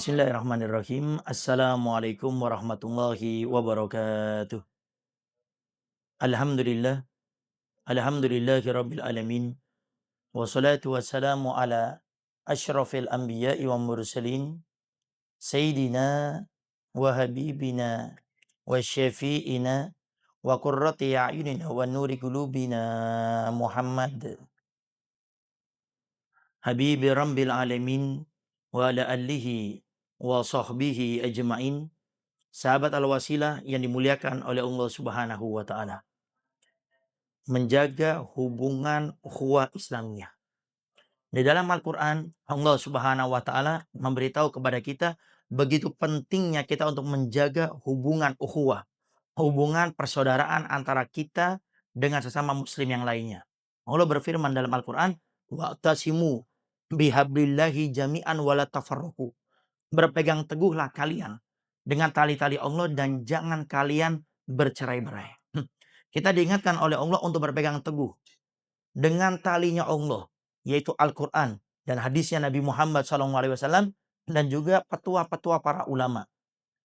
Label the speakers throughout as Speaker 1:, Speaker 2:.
Speaker 1: Bismillahirrahmanirrahim. Assalamualaikum warahmatullahi wabarakatuh. Alhamdulillah, alhamdulillahi rabbil alamin. Wassalatu wassalamu ala asyrafil anbiya'i wa mursalin. Sayyidina wa habibina wa syafi'ina wa qurrati a'yunina wa nuri qulubina Muhammad. Habibi rabbil alamin wa ala alihi wa sahbihi ajma'in. Sahabat al-wasilah yang dimuliakan oleh Allah Subhanahu wa taala. Menjaga hubungan ukhuwah Islamiyah. Di dalam Al-Qur'an Allah Subhanahu wa taala memberitahu kepada kita begitu pentingnya kita untuk menjaga hubungan ukhuwah, hubungan persaudaraan antara kita dengan sesama muslim yang lainnya. Allah berfirman dalam Al-Qur'an, "Wa'tasimu bihablillahi jami'an wa la tafarraqu." Berpegang teguhlah kalian dengan tali-tali Allah dan jangan kalian bercerai-berai. Kita diingatkan oleh Allah untuk berpegang teguh dengan talinya Allah, yaitu Al-Quran dan hadisnya Nabi Muhammad SAW dan juga petua-petua para ulama.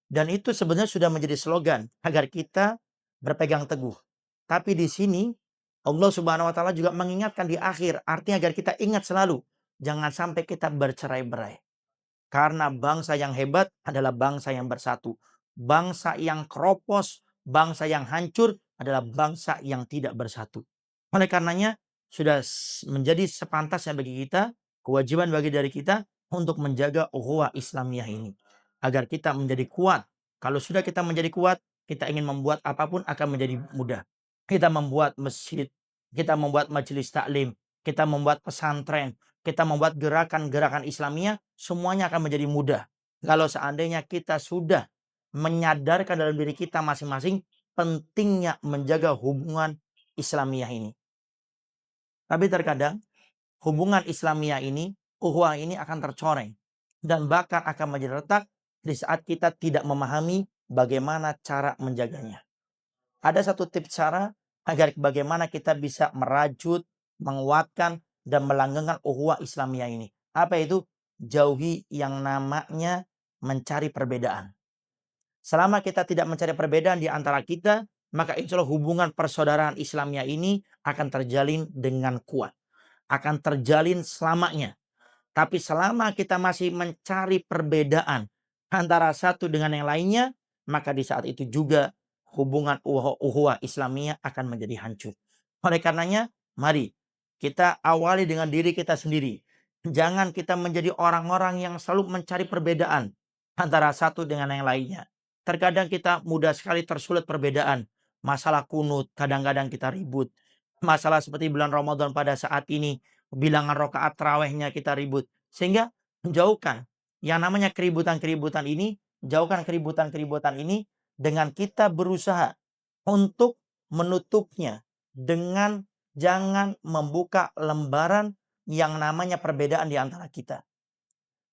Speaker 1: Dan itu sebenarnya sudah menjadi slogan agar kita berpegang teguh. Tapi di sini Allah Subhanahu wa taala juga mengingatkan di akhir, artinya agar kita ingat selalu jangan sampai kita bercerai-berai. Karena bangsa yang hebat adalah bangsa yang bersatu. Bangsa yang keropos, bangsa yang hancur adalah bangsa yang tidak bersatu. Oleh karenanya sudah menjadi sepantasnya bagi kita, kewajiban bagi dari kita untuk menjaga ukhuwah Islamiyah ini. Agar kita menjadi kuat. Kalau sudah kita menjadi kuat, kita ingin membuat apapun akan menjadi mudah. Kita membuat masjid, kita membuat majelis taklim, kita membuat pesantren, kita membuat gerakan-gerakan Islamiyah, semuanya akan menjadi mudah. Kalau seandainya kita sudah menyadarkan dalam diri kita masing-masing pentingnya menjaga hubungan Islamiyah ini. Tapi terkadang hubungan Islamiyah ini, ukhuwah ini akan tercoreng. Dan bahkan akan menjadi retak di saat kita tidak memahami bagaimana cara menjaganya. Ada satu tips cara agar bagaimana kita bisa merajut, menguatkan, dan melanggengkan ukhuwah Islamiyah ini. Apa itu? Jauhi yang namanya mencari perbedaan. Selama kita tidak mencari perbedaan di antara kita, maka insya Allah hubungan persaudaraan Islamiyah ini akan terjalin dengan kuat. Akan terjalin selamanya. Tapi selama kita masih mencari perbedaan antara satu dengan yang lainnya, maka di saat itu juga hubungan ukhuwah Islamiyah akan menjadi hancur. Oleh karenanya, mari kita awali dengan diri kita sendiri. Jangan kita menjadi orang-orang yang selalu mencari perbedaan antara satu dengan yang lainnya. Terkadang kita mudah sekali tersulut perbedaan. Masalah kunut, kadang-kadang kita ribut. Masalah seperti bulan Ramadan pada saat ini, bilangan rakaat tarawihnya kita ribut. Sehingga jauhkan yang namanya keributan-keributan ini, jauhkan keributan-keributan ini dengan kita berusaha untuk menutupnya dengan jangan membuka lembaran yang namanya perbedaan di antara kita.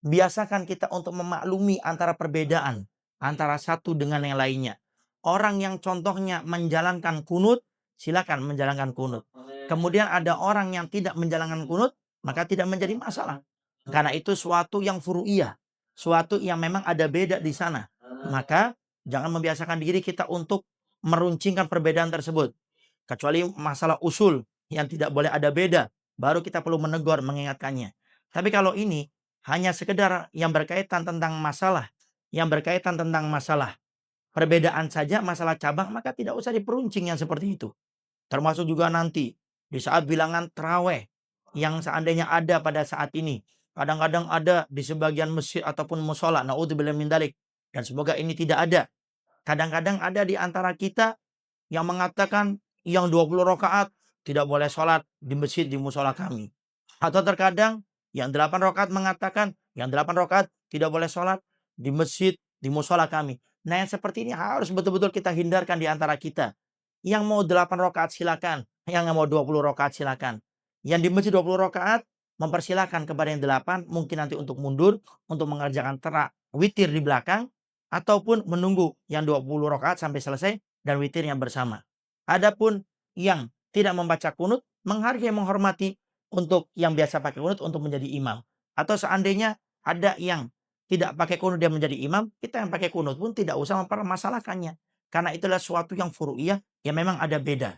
Speaker 1: Biasakan kita untuk memaklumi antara perbedaan antara satu dengan yang lainnya. Orang yang contohnya menjalankan kunut, silakan menjalankan kunut. Kemudian ada orang yang tidak menjalankan kunut, maka tidak menjadi masalah. Karena itu suatu yang furu'iyah, suatu yang memang ada beda di sana. Maka jangan membiasakan diri kita untuk meruncingkan perbedaan tersebut. Kecuali masalah usul yang tidak boleh ada beda, baru kita perlu menegur, mengingatkannya. Tapi kalau ini hanya sekedar yang berkaitan tentang masalah, yang berkaitan tentang masalah perbedaan saja, masalah cabang, maka tidak usah diperuncing yang seperti itu. Termasuk juga nanti di saat bilangan taraweh yang seandainya ada pada saat ini. Kadang-kadang ada di sebagian masjid ataupun musola. Naudzubillah min dzalik. Dan semoga ini tidak ada. Kadang-kadang ada di antara kita yang mengatakan yang 20 rakaat tidak boleh sholat di masjid di musola kami. Atau terkadang yang 8 rakaat mengatakan yang 8 rakaat tidak boleh sholat di masjid di musola kami. Nah yang seperti ini harus betul-betul kita hindarkan di antara kita. Yang mau 8 rakaat silakan, yang mau 20 rakaat silakan. Yang di masjid 20 rakaat mempersilahkan kepada yang 8 mungkin nanti untuk mundur untuk mengerjakan witir di belakang ataupun menunggu yang 20 rakaat sampai selesai dan witirnya bersama. Adapun yang tidak membaca kunut, menghargai, menghormati untuk yang biasa pakai kunut untuk menjadi imam. Atau seandainya ada yang tidak pakai kunut dia menjadi imam, kita yang pakai kunut pun tidak usah mempermasalahkannya. Karena itulah suatu yang furu'iyah yang memang ada beda.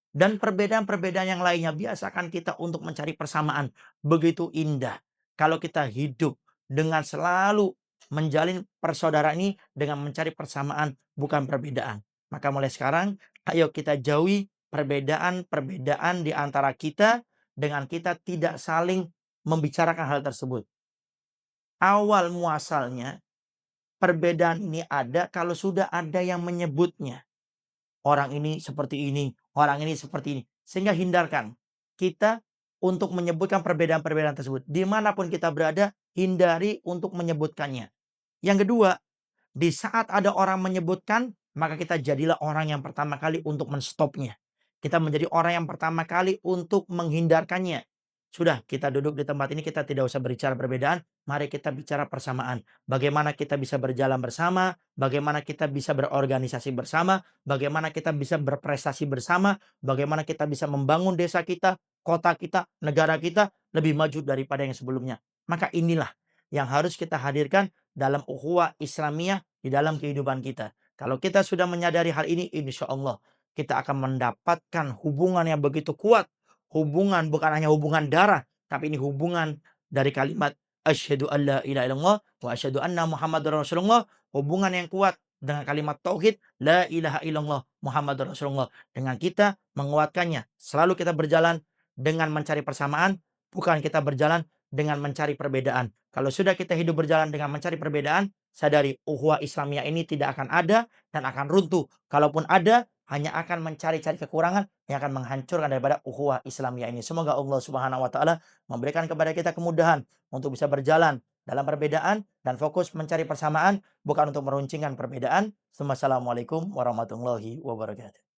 Speaker 1: Dan perbedaan-perbedaan yang lainnya biasakan kita untuk mencari persamaan. Begitu indah. Kalau kita hidup dengan selalu menjalin persaudaraan ini dengan mencari persamaan bukan perbedaan. Maka mulai sekarang ayo kita jauhi perbedaan-perbedaan di antara kita dengan kita tidak saling membicarakan hal tersebut. Awal muasalnya perbedaan ini ada kalau sudah ada yang menyebutnya. Orang ini seperti ini, orang ini seperti ini. Sehingga hindarkan kita untuk menyebutkan perbedaan-perbedaan tersebut. Dimanapun kita berada, hindari untuk menyebutkannya. Yang kedua, di saat ada orang menyebutkan, maka kita jadilah orang yang pertama kali untuk menstopnya. Kita menjadi orang yang pertama kali untuk menghindarkannya. Sudah, kita duduk di tempat ini, kita tidak usah berbicara perbedaan. Mari kita bicara persamaan. Bagaimana kita bisa berjalan bersama, bagaimana kita bisa berorganisasi bersama, bagaimana kita bisa berprestasi bersama, bagaimana kita bisa membangun desa kita, kota kita, negara kita lebih maju daripada yang sebelumnya. Maka inilah yang harus kita hadirkan dalam ukhuwah Islamiyah di dalam kehidupan kita. Kalau kita sudah menyadari hal ini, insya Allah kita akan mendapatkan hubungan yang begitu kuat. Hubungan bukan hanya hubungan darah, tapi ini hubungan dari kalimat asyhadu alla ilaha illallah wa asyhadu anna muhammadar rasulullah. Hubungan yang kuat dengan kalimat tauhid la ilaha illallah muhammadar rasulullah. Dengan kita menguatkannya. Selalu kita berjalan dengan mencari persamaan, bukan kita berjalan dengan mencari perbedaan. Kalau sudah kita hidup berjalan dengan mencari perbedaan, sadari ukhuwah Islamiyah ini tidak akan ada dan akan runtuh. Kalaupun ada, hanya akan mencari-cari kekurangan yang akan menghancurkan daripada ukhuwah Islamiyah ini. Semoga Allah Subhanahu wa taala memberikan kepada kita kemudahan untuk bisa berjalan dalam perbedaan dan fokus mencari persamaan bukan untuk meruncingkan perbedaan. Wassalamualaikum warahmatullahi wabarakatuh.